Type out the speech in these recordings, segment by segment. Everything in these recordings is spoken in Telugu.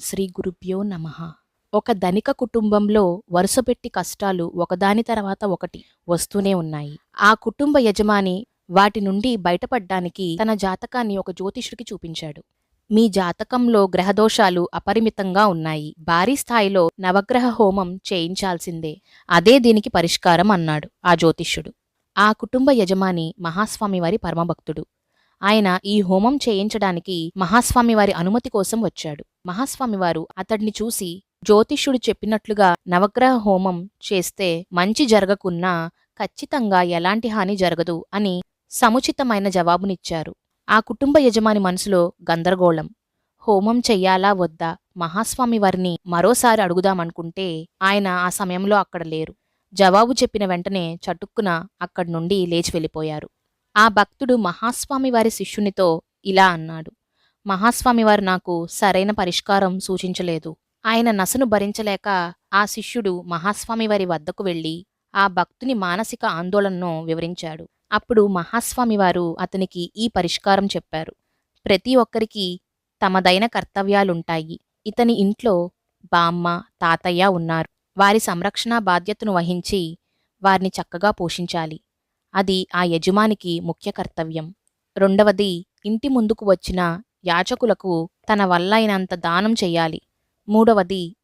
శ్రీ గురుభ్యో నమః. ఒక ధనిక కుటుంబంలో వరుసపెట్టి కష్టాలు ఒకదాని తర్వాత ఒకటి వస్తూనే ఉన్నాయి. ఆ కుటుంబ యజమాని వాటి నుండి బయటపడ్డానికి తన జాతకాన్ని ఒక జ్యోతిష్యుడికి చూపించాడు. మీ జాతకంలో గ్రహదోషాలు అపరిమితంగా ఉన్నాయి. భారీ స్థాయిలో నవగ్రహ హోమం చేయించాల్సిందే. అదే దీనికి పరిష్కారం అన్నాడు ఆ జ్యోతిష్యుడు. ఆ కుటుంబ యజమాని మహాస్వామివారి పరమభక్తుడు. ఆయన ఈ హోమం చేయించడానికి మహాస్వామివారి అనుమతి కోసం వచ్చాడు. మహాస్వామివారు అతడిని చూసి, జ్యోతిష్యుడు చెప్పినట్లుగా నవగ్రహ హోమం చేస్తే మంచి జరగకున్నా ఖచ్చితంగా ఎలాంటి హాని జరగదు అని సముచితమైన జవాబునిచ్చారు. ఆ కుటుంబ యజమాని మనసులో గందరగోళం. హోమం చెయ్యాలా వద్దా మహాస్వామివారిని మరోసారి అడుగుదామనుకుంటే ఆయన ఆ సమయంలో అక్కడ లేరు. జవాబు చెప్పిన వెంటనే చటుక్కున అక్కడి నుండి లేచి వెళ్ళిపోయారు. ఆ భక్తుడు మహాస్వామివారి శిష్యునితో ఇలా అన్నాడు. మహాస్వామివారు నాకు సరైన పరిష్కారం సూచించలేదు. ఆయన నసను భరించలేక ఆ శిష్యుడు మహాస్వామివారి వద్దకు వెళ్ళి ఆ భక్తుని మానసిక ఆందోళనను వివరించాడు. అప్పుడు మహాస్వామివారు అతనికి ఈ పరిష్కారం చెప్పారు. ప్రతి ఒక్కరికి తమదైన కర్తవ్యాలుంటాయి. ఇతని ఇంట్లో బామ్మ, తాతయ్య ఉన్నారు. వారి సంరక్షణ బాధ్యతను వహించి వారిని చక్కగా పోషించాలి. అది ఆ యజమానికి ముఖ్య కర్తవ్యం. రెండవది, ఇంటి ముందుకు వచ్చిన యాచకులకు తన వల్లైనంత దానం చెయ్యాలి. మూడవది,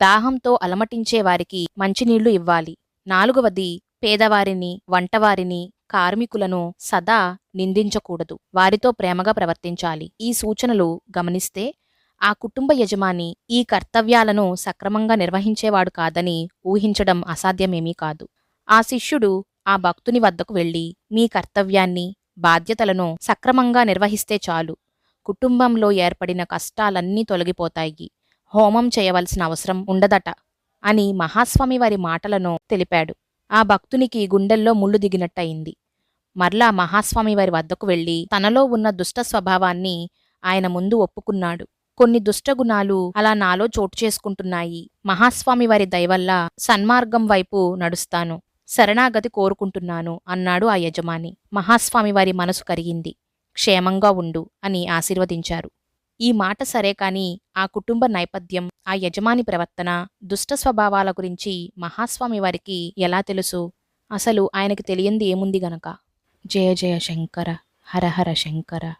దాహంతో అలమటించే వారికి మంచినీళ్లు ఇవ్వాలి. నాలుగవది, పేదవారిని, వంటవారిని, కార్మికులను సదా నిందించకూడదు. వారితో ప్రేమగా ప్రవర్తించాలి. ఈ సూచనలు గమనిస్తే ఆ కుటుంబ యజమాని ఈ కర్తవ్యాలను సక్రమంగా నిర్వహించేవాడు కాదని ఊహించడం అసాధ్యమేమీ కాదు. ఆ శిష్యుడు ఆ భక్తుని వద్దకు వెళ్ళి, మీ కర్తవ్యాన్ని, బాధ్యతలను సక్రమంగా నిర్వహిస్తే చాలు. కుటుంబంలో ఏర్పడిన కష్టాలన్నీ తొలగిపోతాయి. హోమం చేయవలసిన అవసరం ఉండదట అని మహాస్వామివారి మాటలను తెలిపాడు. ఆ భక్తునికి గుండెల్లో ముళ్ళు దిగినట్టయింది. మరలా మహాస్వామివారి వద్దకు వెళ్ళి తనలో ఉన్న దుష్ట స్వభావాన్ని ఆయన ముందు ఒప్పుకున్నాడు. కొన్ని దుష్టగుణాలు అలా నాలో చోటు చేసుకుంటున్నాయి. మహాస్వామివారి దయవల్ల సన్మార్గం వైపు నడుస్తాను. శరణాగతి కోరుకుంటున్నాను అన్నాడు ఆ యజమాని. మహాస్వామివారి మనసు కరిగింది. క్షేమంగా ఉండు అని ఆశీర్వదించారు. ఈ మాట సరే కాని ఆ కుటుంబ నేపథ్యం, ఆ యజమాని ప్రవర్తన, దుష్ట స్వభావాల గురించి మహాస్వామివారికి ఎలా తెలుసు? అసలు ఆయనకి తెలియంది ఏముంది గనక? జయ జయ శంకర, హర హర శంకర.